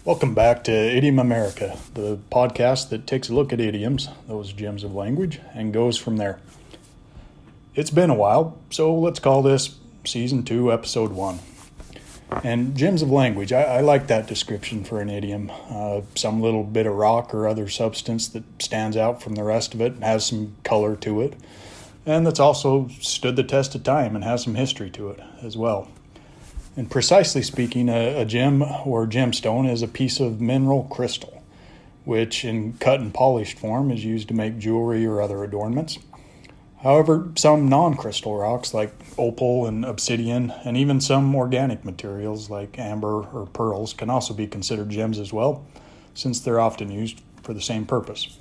Welcome back to Idiom America, the podcast that takes a look at idioms, those gems of language, and goes from there. It's been a while, so let's call this Season 2, Episode 1. And gems of language, I like that description for an idiom. Some little bit of rock or other substance that stands out from the rest of it and has some color to it, and that's also stood the test of time and has some history to it as well. And precisely speaking, a gem or gemstone is a piece of mineral crystal, which in cut and polished form is used to make jewelry or other adornments. However, some non-crystal rocks like opal and obsidian, and even some organic materials like amber or pearls can also be considered gems as well, since they're often used for the same purpose.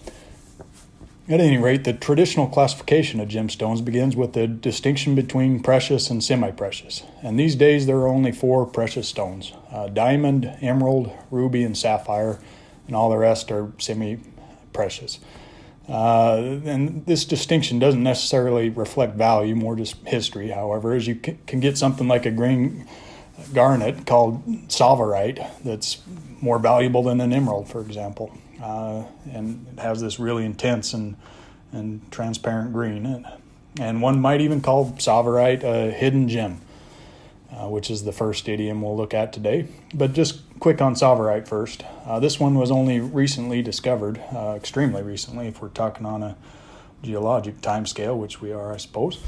At any rate, the traditional classification of gemstones begins with the distinction between precious and semi-precious. And these days there are only 4 precious stones: diamond, emerald, ruby, and sapphire, and all the rest are semi-precious. And this distinction doesn't necessarily reflect value, more just history. However, as you can get something like a green garnet called tsavorite that's more valuable than an emerald, for example. And it has this really intense and transparent green. And one might even call tsavorite a hidden gem, which is the first idiom we'll look at today. But just quick on tsavorite first. This one was only recently discovered, extremely recently, if we're talking on a geologic time scale, which we are, I suppose.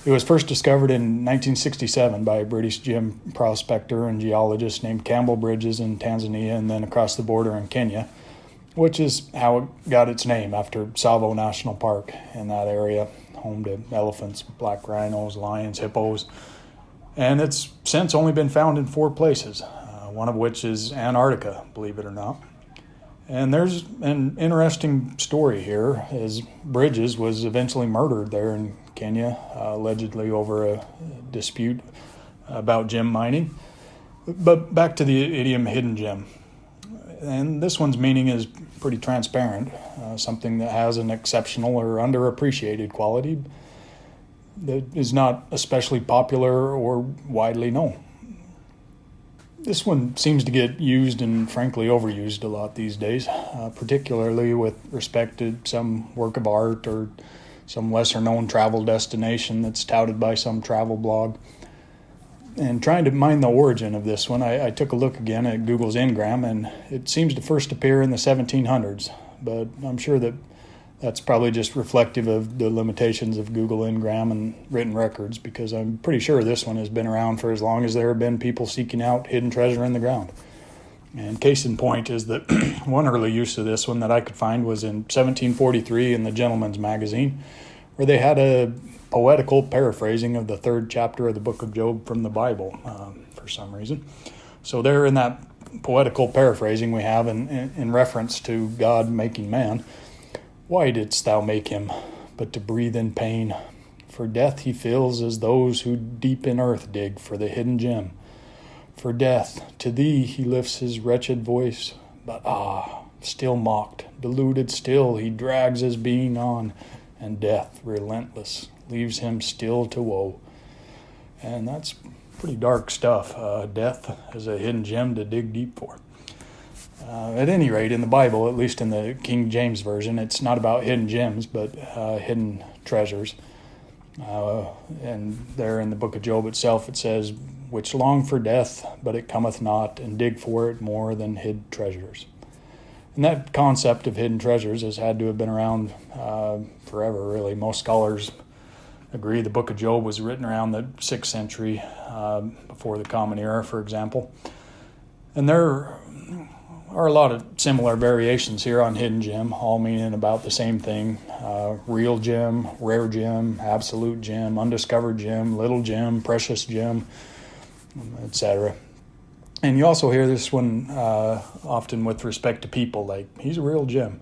It was first discovered in 1967 by a British gem prospector and geologist named Campbell Bridges in Tanzania and then across the border in Kenya, which is how it got its name, after Tsavo National Park in that area, home to elephants, black rhinos, lions, hippos. And it's since only been found in 4 places, one of which is Antarctica, believe it or not. And there's an interesting story here, as Bridges was eventually murdered there in Kenya, allegedly over a dispute about gem mining. But back to the idiom hidden gem. And this one's meaning is pretty transparent, something that has an exceptional or underappreciated quality that is not especially popular or widely known. This one seems to get used and frankly overused a lot these days, particularly with respect to some work of art or some lesser known travel destination that's touted by some travel blog. And trying to mine the origin of this one, I took a look again at Google's Ngram, and it seems to first appear in the 1700s, but I'm sure that that's probably just reflective of the limitations of Google Ngram and written records, because I'm pretty sure this one has been around for as long as there have been people seeking out hidden treasure in the ground. And case in point is that one early use of this one that I could find was in 1743 in the Gentleman's Magazine, where they had a poetical paraphrasing of the 3rd chapter of the book of Job from the Bible for some reason. So there in that poetical paraphrasing we have in reference to God making man, "Why didst thou make him but to breathe in pain? For death he feels as those who deep in earth dig for the hidden gem. For death, to thee he lifts his wretched voice, but still mocked, deluded still, he drags his being on, and death, relentless, leaves him still to woe." And that's pretty dark stuff. Death is a hidden gem to dig deep for. At any rate, in the Bible, at least in the King James Version, it's not about hidden gems, but hidden treasures. And there in the book of Job itself, it says, "Which long for death, but it cometh not, and dig for it more than hid treasures." And that concept of hidden treasures has had to have been around forever, really. Most scholars agree the book of Job was written around the 6th century, before the Common Era, for example. And there are a lot of similar variations here on hidden gem, all meaning about the same thing: real gem, rare gem, absolute gem, undiscovered gem, little gem, precious gem, etc. And you also hear this one often with respect to people, like, "He's a real gem,"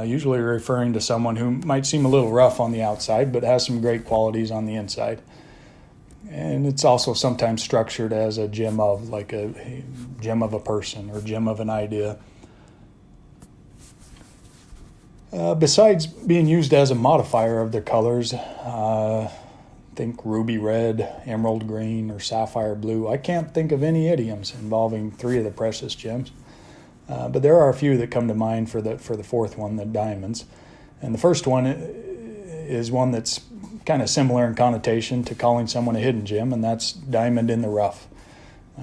usually referring to someone who might seem a little rough on the outside but has some great qualities on the inside. And it's also sometimes structured as a gem of, like a gem of a person or gem of an idea. Besides being used as a modifier of the colors, think ruby red, emerald green, or sapphire blue, I can't think of any idioms involving 3 of the precious gems. But there are a few that come to mind for the fourth one, the diamonds. And the first one is one that's kind of similar in connotation to calling someone a hidden gem, and that's diamond in the rough,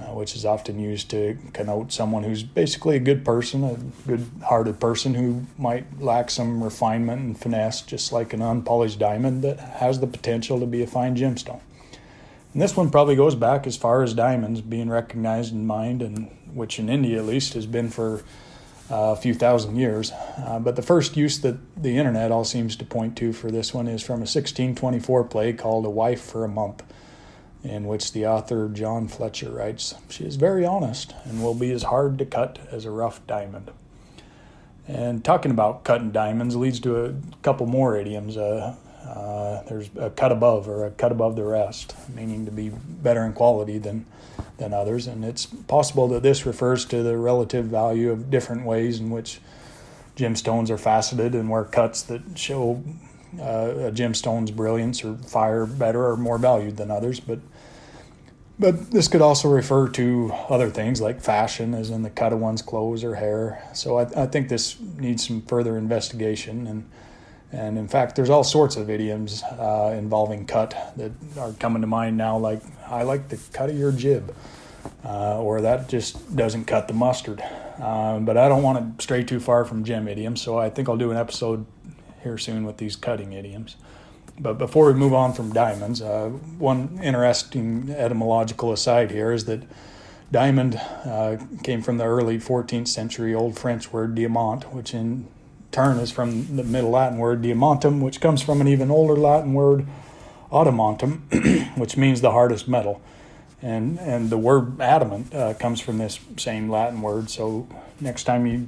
which is often used to connote someone who's basically a good person, a good-hearted person who might lack some refinement and finesse, just like an unpolished diamond that has the potential to be a fine gemstone. And this one probably goes back as far as diamonds being recognized in mind, and which in India at least has been for a few thousand years. But the first use that the internet all seems to point to for this one is from a 1624 play called A Wife for a Month, in which the author John Fletcher writes, "She is very honest and will be as hard to cut as a rough diamond." And talking about cutting diamonds leads to a couple more idioms. There's a cut above, or a cut above the rest, meaning to be better in quality than others. And it's possible that this refers to the relative value of different ways in which gemstones are faceted, and where cuts that show a gemstone's brilliance or fire better are more valued than others. But this could also refer to other things like fashion, as in the cut of one's clothes or hair. So I think this needs some further investigation. And in fact, there's all sorts of idioms involving cut that are coming to mind now, like, "I like the cut of your jib," or "that just doesn't cut the mustard." But I don't want to stray too far from gem idioms, so I think I'll do an episode here soon with these cutting idioms. But before we move on from diamonds, one interesting etymological aside here is that diamond came from the early 14th century Old French word diamant, which in turn is from the Middle Latin word diamantum, which comes from an even older Latin word adamantum, which means the hardest metal. And the word adamant comes from this same Latin word. So next time you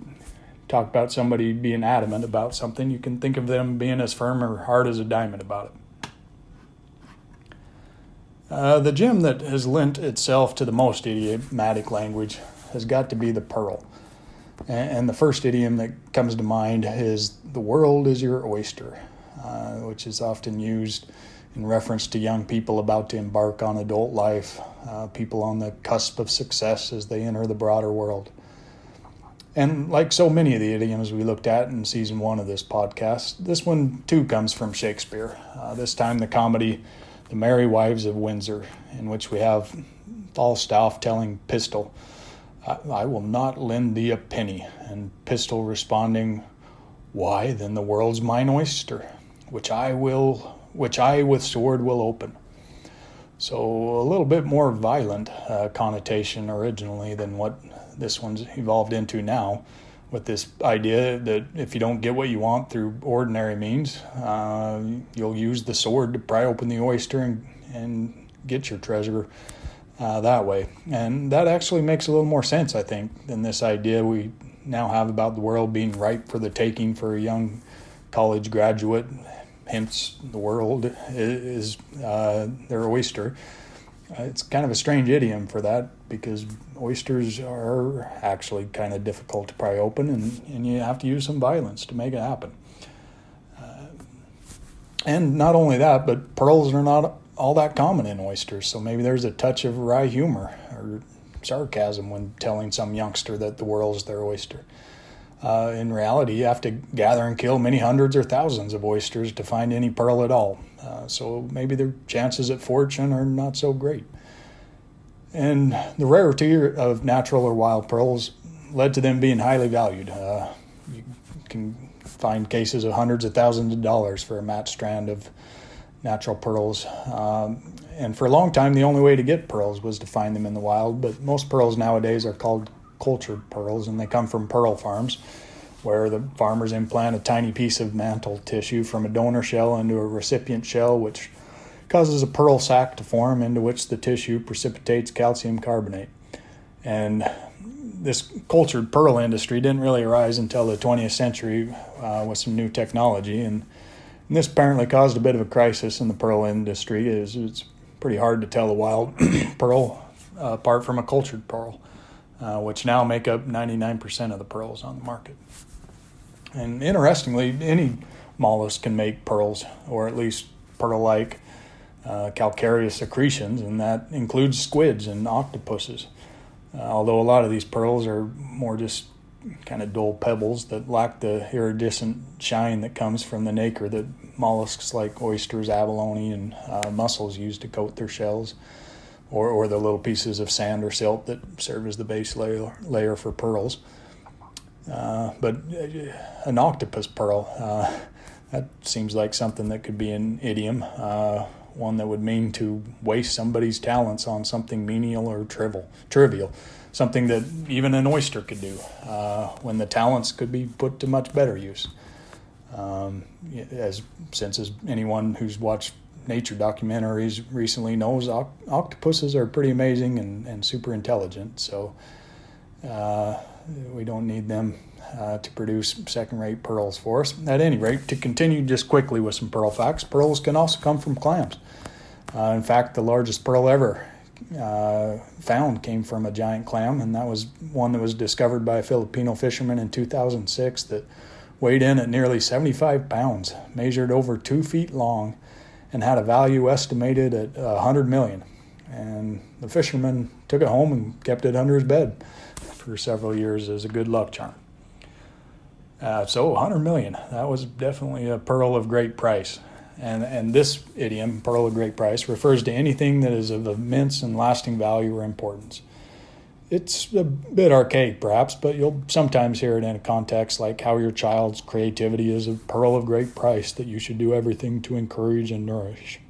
talk about somebody being adamant about something, you can think of them being as firm or hard as a diamond about it. The gem that has lent itself to the most idiomatic language has got to be the pearl. And the first idiom that comes to mind is "the world is your oyster," which is often used in reference to young people about to embark on adult life, people on the cusp of success as they enter the broader world. And like so many of the idioms we looked at in season 1 of this podcast, this one too comes from Shakespeare, this time the comedy The Merry Wives of Windsor, in which we have Falstaff telling Pistol, "I will not lend thee a penny," and Pistol responding, "Why, then the world's mine oyster, which I with sword will open." So a little bit more violent connotation originally than what this one's evolved into now, with this idea that if you don't get what you want through ordinary means, you'll use the sword to pry open the oyster and get your treasure that way. And that actually makes a little more sense, I think, than this idea we now have about the world being ripe for the taking for a young college graduate. Hence, the world is their oyster. It's kind of a strange idiom for that, because oysters are actually kind of difficult to pry open, and you have to use some violence to make it happen. And not only that, but pearls are not all that common in oysters, so maybe there's a touch of wry humor or sarcasm when telling some youngster that the world's their oyster. In reality, you have to gather and kill many hundreds or thousands of oysters to find any pearl at all, so maybe their chances at fortune are not so great. And the rarity of natural or wild pearls led to them being highly valued. You can find cases of hundreds of thousands of dollars for a matched strand of natural pearls. And for a long time, the only way to get pearls was to find them in the wild, but most pearls nowadays are called cultured pearls, and they come from pearl farms, where the farmers implant a tiny piece of mantle tissue from a donor shell into a recipient shell, which causes a pearl sac to form, into which the tissue precipitates calcium carbonate. And this cultured pearl industry didn't really arise until the 20th century with some new technology, and this apparently caused a bit of a crisis in the pearl industry. It's pretty hard to tell a wild pearl apart from a cultured pearl, which now make up 99% of the pearls on the market. And interestingly, any mollusk can make pearls, or at least pearl-like calcareous secretions, and that includes squids and octopuses. Although a lot of these pearls are more just kind of dull pebbles that lack the iridescent shine that comes from the nacre that mollusks like oysters, abalone, and mussels use to coat their shells, or the little pieces of sand or silt that serve as the base layer for pearls. But an octopus pearl, that seems like something that could be an idiom, one that would mean to waste somebody's talents on something menial or trivial, something that even an oyster could do, when the talents could be put to much better use. Since anyone who's watched nature documentaries recently knows, octopuses are pretty amazing and super intelligent, so we don't need them to produce second-rate pearls for us. At any rate, to continue just quickly with some pearl facts, pearls can also come from clams. In fact, the largest pearl ever found came from a giant clam, and that was one that was discovered by a Filipino fisherman in 2006 that weighed in at nearly 75 pounds, measured over 2 feet long, and had a value estimated at $100 million. And the fisherman took it home and kept it under his bed for several years as a good luck charm. So $100 million, that was definitely a pearl of great price. And this idiom, pearl of great price, refers to anything that is of immense and lasting value or importance. It's a bit archaic, perhaps, but you'll sometimes hear it in a context like how your child's creativity is a pearl of great price that you should do everything to encourage and nourish.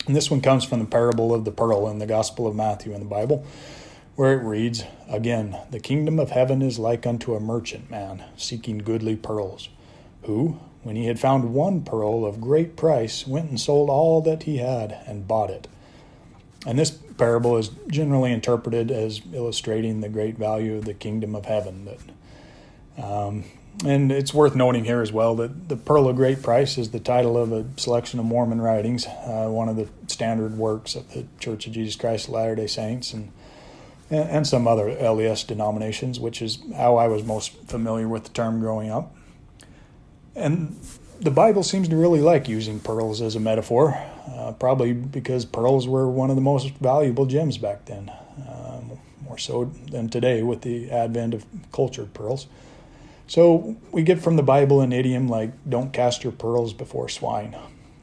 And this one comes from the parable of the pearl in the Gospel of Matthew in the Bible, where it reads, "Again, the kingdom of heaven is like unto a merchant man seeking goodly pearls, who, when he had found one pearl of great price, went and sold all that he had and bought it." And this parable is generally interpreted as illustrating the great value of the kingdom of heaven. And it's worth noting here as well that the Pearl of Great Price is the title of a selection of Mormon writings, one of the standard works of the Church of Jesus Christ of Latter-day Saints and some other LDS denominations, which is how I was most familiar with the term growing up. And the Bible seems to really like using pearls as a metaphor, probably because pearls were one of the most valuable gems back then, more so than today with the advent of cultured pearls. So we get from the Bible an idiom like, don't cast your pearls before swine,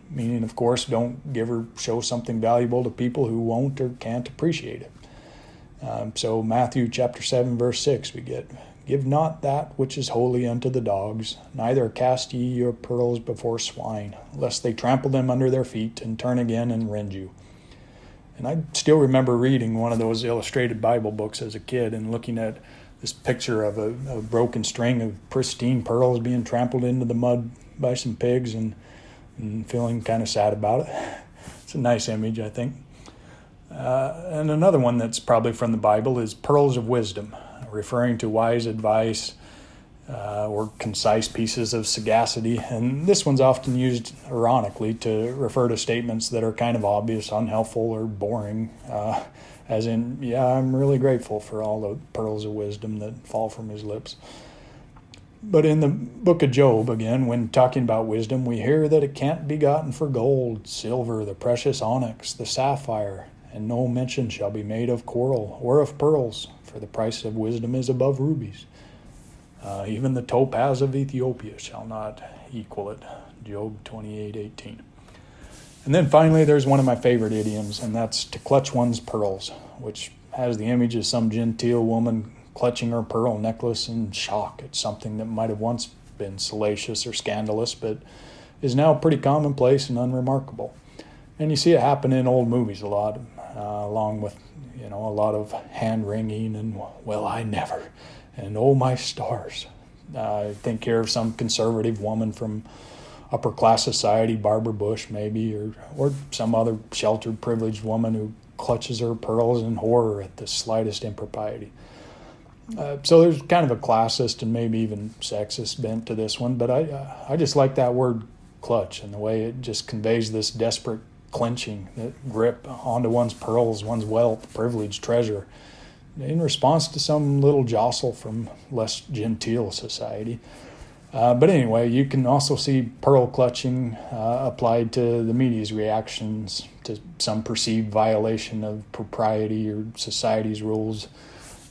meaning, of course, don't give or show something valuable to people who won't or can't appreciate it. So Matthew chapter 7, verse 6, we get, "Give not that which is holy unto the dogs, neither cast ye your pearls before swine, lest they trample them under their feet and turn again and rend you." And I still remember reading one of those illustrated Bible books as a kid and looking at this picture of a broken string of pristine pearls being trampled into the mud by some pigs and feeling kind of sad about it. It's a nice image, I think. And another one that's probably from the Bible is pearls of wisdom, referring to wise advice or concise pieces of sagacity. And this one's often used ironically to refer to statements that are kind of obvious, unhelpful, or boring, as in, yeah, I'm really grateful for all the pearls of wisdom that fall from his lips. But in the book of Job, again, when talking about wisdom, we hear that it can't be gotten for gold, silver, the precious onyx, the sapphire, and no mention shall be made of coral or of pearls, for the price of wisdom is above rubies. Even the topaz of Ethiopia shall not equal it. Job 28:18. And then finally, there's one of my favorite idioms, and that's to clutch one's pearls, which has the image of some genteel woman clutching her pearl necklace in shock at something that might have once been salacious or scandalous, but is now pretty commonplace and unremarkable. And you see it happen in old movies a lot, along with, a lot of hand-wringing and, well, I never, and oh my stars. I think here of some conservative woman from upper-class society, Barbara Bush maybe, or some other sheltered, privileged woman who clutches her pearls in horror at the slightest impropriety. So there's kind of a classist and maybe even sexist bent to this one, but I just like that word clutch and the way it just conveys this desperate clenching, that grip onto one's pearls, one's wealth, privilege, treasure, in response to some little jostle from less genteel society. But anyway, you can also see pearl clutching applied to the media's reactions to some perceived violation of propriety or society's rules.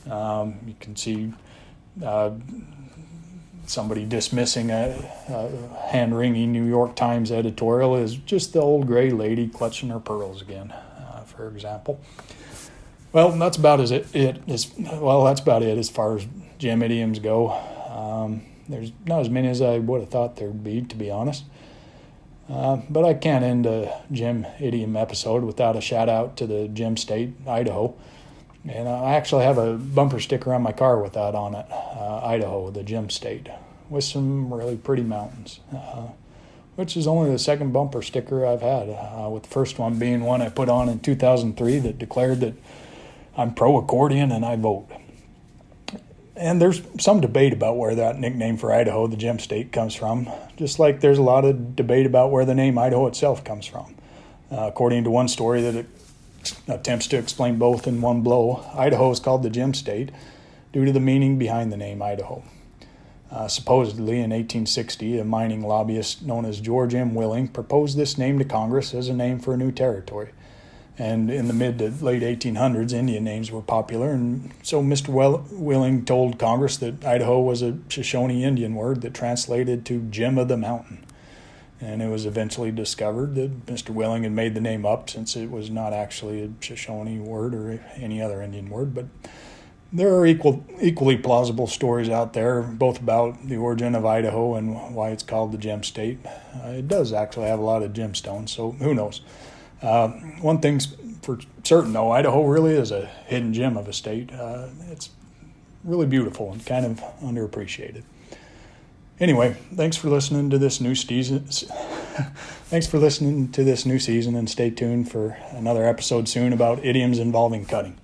You can see Somebody dismissing a hand-wringing New York Times editorial is just the old gray lady clutching her pearls again, for example. Well, that's about it as far as gem idioms go. There's not as many as I would have thought there'd be, to be honest. But I can't end a gem idiom episode without a shout out to the gem state, Idaho. And I actually have a bumper sticker on my car with that on it, Idaho, the gem state, with some really pretty mountains, which is only the second bumper sticker I've had, with the first one being one I put on in 2003 that declared that I'm pro-accordion and I vote. And there's some debate about where that nickname for Idaho, the gem state, comes from, just like there's a lot of debate about where the name Idaho itself comes from. According to one story that it attempts to explain both in one blow, Idaho is called the gem state due to the meaning behind the name Idaho. Supposedly in 1860, a mining lobbyist known as George M. Willing proposed this name to Congress as a name for a new territory. And in the mid to late 1800s, Indian names were popular, and so Mr. Willing told Congress that Idaho was a Shoshone Indian word that translated to Gem of the Mountain. And it was eventually discovered that Mr. Willing had made the name up, since it was not actually a Shoshone word or any other Indian word. But there are equally plausible stories out there, both about the origin of Idaho and why it's called the gem state. It does actually have a lot of gemstones, so who knows? One thing's for certain, though, Idaho really is a hidden gem of a state. It's really beautiful and kind of underappreciated. Anyway, thanks for listening to this new season. Thanks for listening to this new season, and stay tuned for another episode soon about idioms involving cutting.